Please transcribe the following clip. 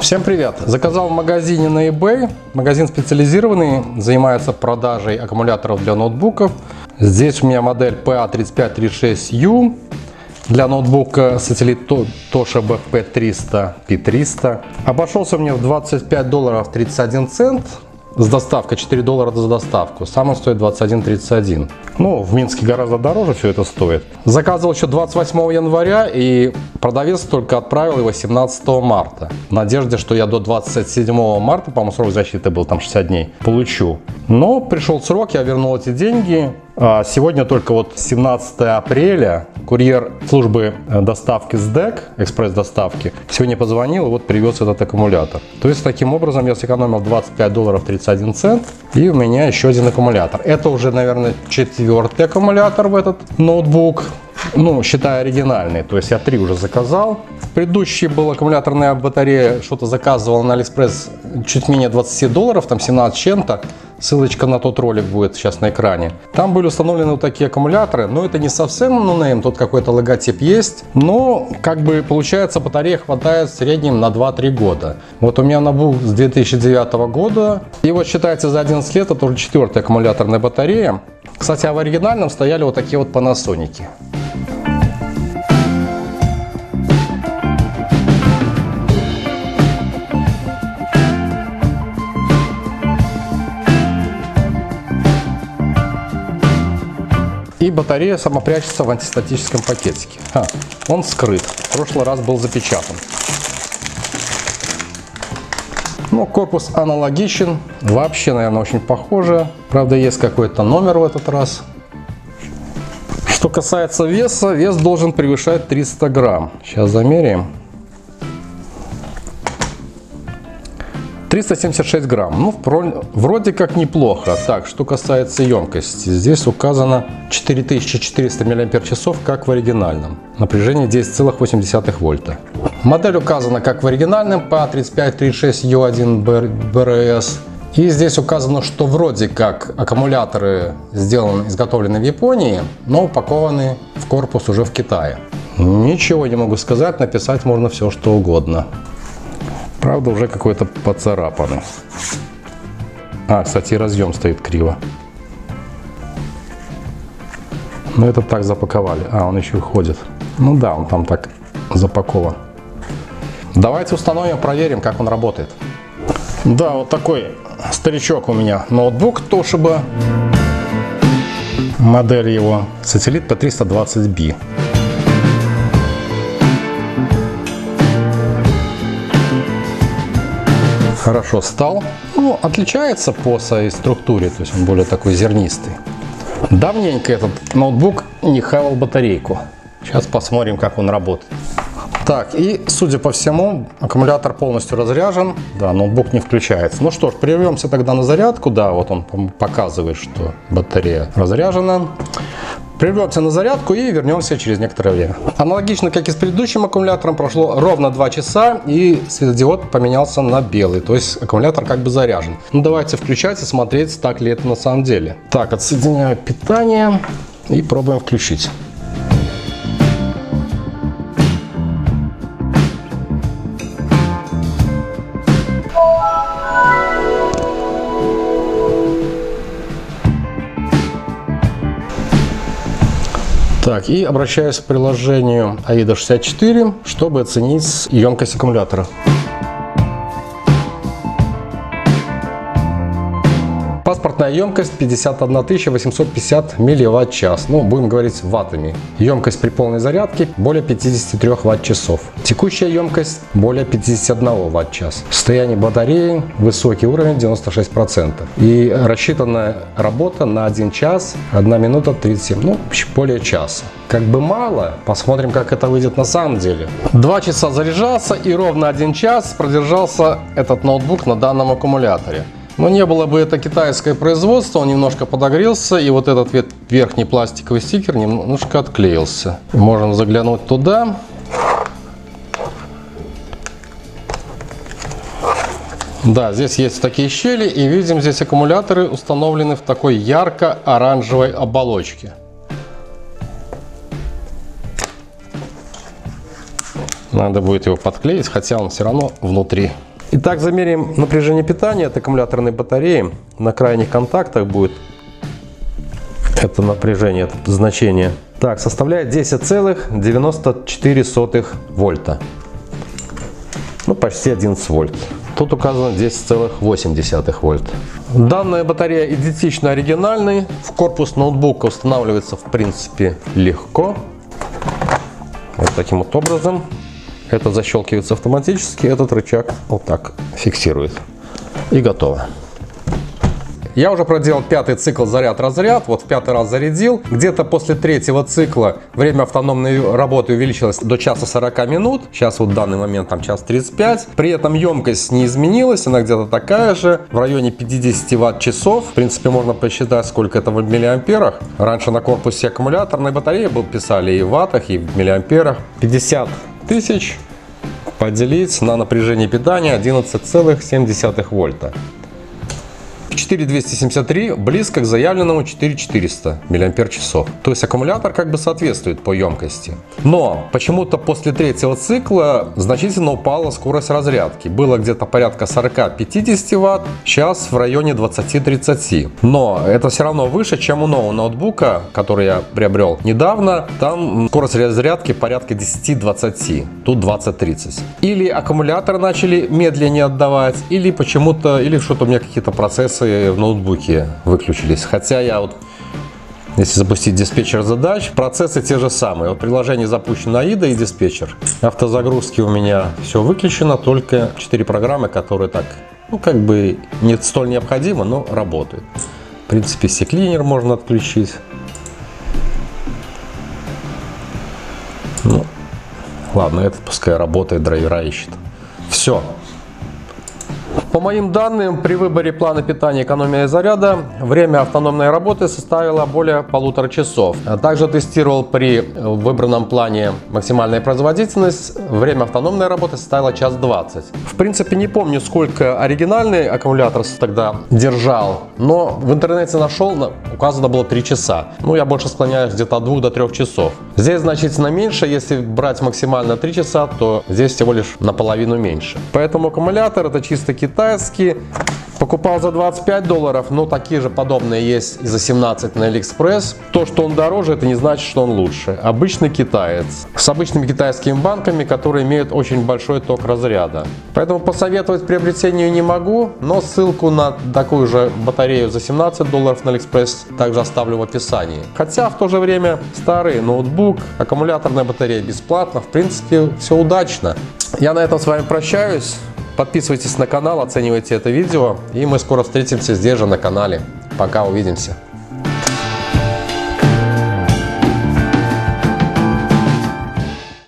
Всем привет! Заказал в магазине на eBay. Магазин специализированный, занимается продажей аккумуляторов для ноутбуков. Здесь у меня модель PA3536U для ноутбука сателлит Toshiba P300. Обошелся мне в $25.31. С доставкой $4 за доставку. Сам он стоит 21,31. Ну, в Минске гораздо дороже все это стоит. Заказывал еще 28 января, и продавец только отправил его 17 марта. В надежде, что я до 27 марта, по-моему, срок защиты был там 60 дней, получу. Но пришел срок, я вернул эти деньги. А сегодня только вот 17 апреля курьер службы доставки СДЭК, экспресс-доставки, сегодня позвонил и вот привез этот аккумулятор. То есть таким образом я сэкономил $25.31, и у меня еще один аккумулятор. Это уже, наверное, 4-й аккумулятор в этот ноутбук. Ну, считая оригинальный, то есть я 3 уже заказал. Предыдущий был аккумуляторная батарея, что-то заказывал на Алиэкспресс чуть менее $20, там 17 чем-то. Ссылочка на тот ролик будет сейчас на экране. Там были установлены вот такие аккумуляторы, но это не совсем no-name, тут какой-то логотип есть. Но, как бы, получается, батареи хватает в среднем на 2-3 года. Вот у меня ноутбук с 2009 года. И вот считается за 11 лет, это уже 4-я аккумуляторная батарея. Кстати, а в оригинальном стояли вот такие вот Panasonic. И батарея сама прячется в антистатическом пакетике. Он скрыт. В прошлый раз был запечатан. Но корпус аналогичен. Вообще, наверное, очень похоже. Правда, есть какой-то номер в этот раз. Что касается веса, вес должен превышать 300 грамм. Сейчас замеряем. 376 грамм. Ну, вроде как неплохо. Так, что касается емкости. Здесь указано 4400 мАч, как в оригинальном. Напряжение 10,8 вольта. Модель указана как в оригинальном PA3536U1BRS. И здесь указано, что вроде как аккумуляторы изготовлены в Японии, но упакованы в корпус уже в Китае. Ничего не могу сказать, написать можно все, что угодно. Правда, уже какой-то поцарапанный. Кстати, разъем стоит криво. Но это так запаковали. Он еще ходит. Ну да, он там так запакован. Давайте установим, проверим, как он работает. Да, вот такой старичок у меня ноутбук Toshiba. Модель его сателлит P320B. Хорошо стал. Ну, отличается по своей структуре, то есть он более такой зернистый. Давненько этот ноутбук не хавал батарейку. Сейчас посмотрим, как он работает. Так, и судя по всему, аккумулятор полностью разряжен. Да, ноутбук не включается. Ну что ж, прервемся тогда на зарядку. Да, вот он показывает, что батарея разряжена. Прервемся на зарядку и вернемся через некоторое время. Аналогично, как и с предыдущим аккумулятором, прошло ровно 2 часа, и светодиод поменялся на белый. То есть аккумулятор как бы заряжен. Ну давайте включать и смотреть, так ли это на самом деле. Так, отсоединяю питание и пробуем включить. Так, и обращаюсь к приложению AIDA 64, чтобы оценить емкость аккумулятора. Паспортная емкость 51 850 мВт-час. Ну, будем говорить ваттами. Емкость при полной зарядке более 53 Вт-часов. Текущая емкость более 51 Вт-час. Состояние батареи высокий уровень 96%. И рассчитанная работа на 1 час 1 минута 37, ну, более часа. Как бы мало, посмотрим, как это выйдет на самом деле. 2 часа заряжался, и ровно 1 час продержался этот ноутбук на данном аккумуляторе. Но не было бы это китайское производство, он немножко подогрелся, и вот этот верхний пластиковый стикер немножко отклеился. Можем заглянуть туда. Да, здесь есть такие щели, и видим, здесь аккумуляторы установлены в такой ярко-оранжевой оболочке. Надо будет его подклеить, хотя он все равно внутри Итак, замерим напряжение питания от аккумуляторной батареи. На крайних контактах будет это напряжение, это значение. Так, составляет 10,94 вольта. Ну, почти 11 вольт. Тут указано 10,8 вольт. Данная батарея идентична оригинальной. В корпус ноутбука устанавливается в принципе легко. Вот таким вот образом. Это защелкивается автоматически, этот рычаг вот так фиксирует. И готово. Я уже проделал 5-й цикл заряд-разряд, вот в 5-й раз зарядил. Где-то после 3-го цикла время автономной работы увеличилось до часа 40 минут. Сейчас вот в данный момент там час 35. При этом емкость не изменилась, она где-то такая же, в районе 50 ватт-часов. В принципе, можно посчитать, сколько это в миллиамперах. Раньше на корпусе аккумуляторной батареи писали и в ваттах, и в миллиамперах. 50 тысяч поделить на напряжение питания 11,7 вольта. 4273 близко к заявленному 4400 мАч. То есть аккумулятор как бы соответствует по емкости. Но почему-то после 3-го цикла значительно упала скорость разрядки. Было где-то порядка 40-50 Вт, сейчас в районе 20-30. Но это все равно выше, чем у нового ноутбука, который я приобрел недавно. Там скорость разрядки порядка 10-20, тут 20-30. Или аккумулятор начали медленнее отдавать, или почему-то, или что-то у меня какие-то процессы в ноутбуке выключились. Хотя я вот, если запустить диспетчер задач, процессы те же самые. Вот приложение запущено AIDA и диспетчер. Автозагрузки у меня все выключено, только 4 программы, которые так, ну как бы не столь необходимы, но работают. В принципе, CCleaner можно отключить. Ну, ладно, это пускай работает, драйвера ищет. Все. По моим данным, при выборе плана питания экономия заряда время автономной работы составило более 1,5 часов. Также тестировал при выбранном плане максимальная производительность. Время автономной работы составило 1 час 20. В принципе, не помню, сколько оригинальный аккумулятор тогда держал, но в интернете нашел, указано было 3 часа. Ну, я больше склоняюсь где-то от 2 до 3 часов. Здесь значительно меньше, если брать максимально 3 часа, то здесь всего лишь наполовину меньше. Поэтому аккумулятор это чисто китайский. Покупал за $25, но такие же подобные есть и за 17 на AliExpress. То, что он дороже, это не значит, что он лучше. Обычный китаец. С обычными китайскими банками, которые имеют очень большой ток разряда. Поэтому посоветовать приобретению не могу, но ссылку на такую же батарею за $17 на AliExpress также оставлю в описании. Хотя в то же время старый ноутбук, аккумуляторная батарея бесплатно. В принципе, все удачно. Я на этом с вами прощаюсь. Подписывайтесь на канал, оценивайте это видео, и мы скоро встретимся здесь же на канале. Пока, увидимся.